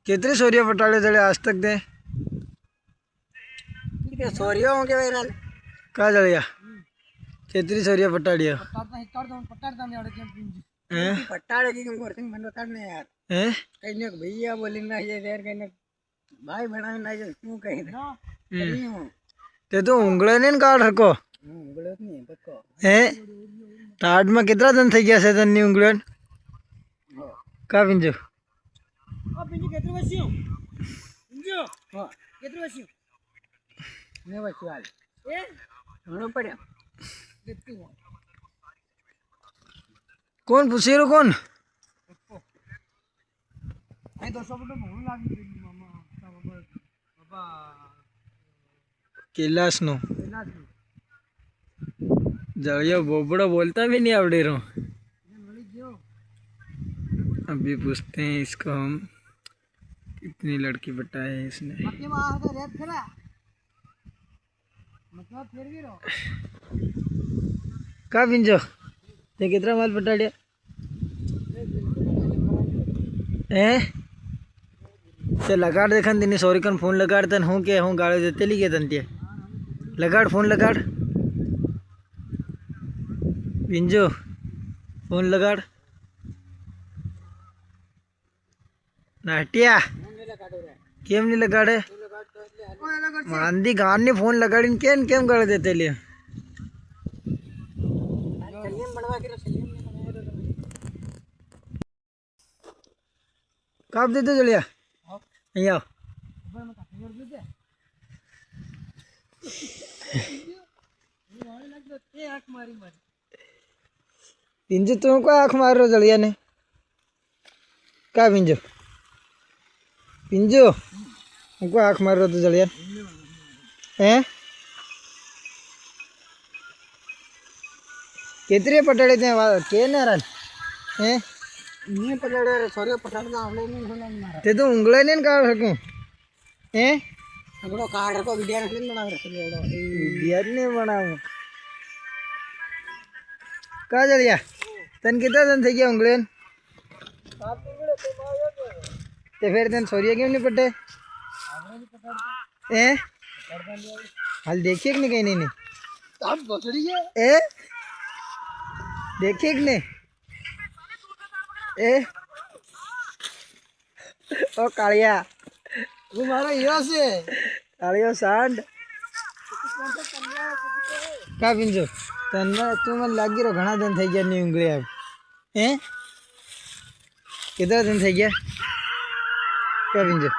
कितने सोरिया पटाले जड़े आज तक दे सोरिया होंगे भाई कहा जड़िया कितनी सोरिया पटाड़िया पट्टाड़े की क्यों करते हैं बंदो करने यार हैं कहीं ना भैया बोली ना ये देर कहीं ना भाई बना ना ये क्यों कहीं नहीं हूँ ते तो उंगले नहीं काट रखो गलत नहीं है पक्का हैं टाट में कितना दिन थी गया से तन्नी उंगले का पिंजो पिंजू कितने बच्ची हूँ पिंजू हाँ कितने बच्ची हूँ मैं बच्ची वाले ये होना पड़े देखती हूँ कौन पूछे रो कौन नहीं 200 फुट भूल लागी मामा बाबा कैलाश नो जड़िया बोबड़ा बोलता भी नहीं आवड़े रो अभी पूछते हैं इसको हम कितनी लड़की बटाए है इसने का पिंजो ते कितना माल पटाड़िया हैं ते लगाड़ देखन दिनी सॉरी कन फोन लगाड़ तन हूँ के हूँ गाड़ी देते ली के तन ते लगाड़ फोन लगाड़ पिंजो फोन लगाड़ नाटिया केम नहीं लगाड़े मांदी गान ने फोन लगाड़ी केम केम गाड़ देते लिए कब देते चलिया यहाँ पिंजो तुमको आँख मार रहे हो जलिया ने क्या पिंजो पिंजो तुमको आँख मार रहे हो तो जलिया हैं कितने पटाड़े थे के नाराज हैं नहीं पटाड़े सोरिया पटाड़े ना आवले नहीं होना मारा ते तो उंगले नहीं काट सकूं हैं अगलो कार्ड को वीडियो नहीं बना रहे वीडियो नहीं बनाऊं कहाँ जलिया तन कितना दिन थे क्या उंगले ते फिर तन सोरिया क्यों नहीं पट्टे हैं हाल देखिए कि नहीं कहीं नहीं आप बसड़ी है ए देखिए कि नहीं ए ओ कालिया वो मारा हीरा से कालिया सांड का पिंजो तन्ने तू मन लागी रो घना दिन થઈ ગયા ની ઉંગળી આવ हैं कितना दिन થઈ ગયા का पिंजो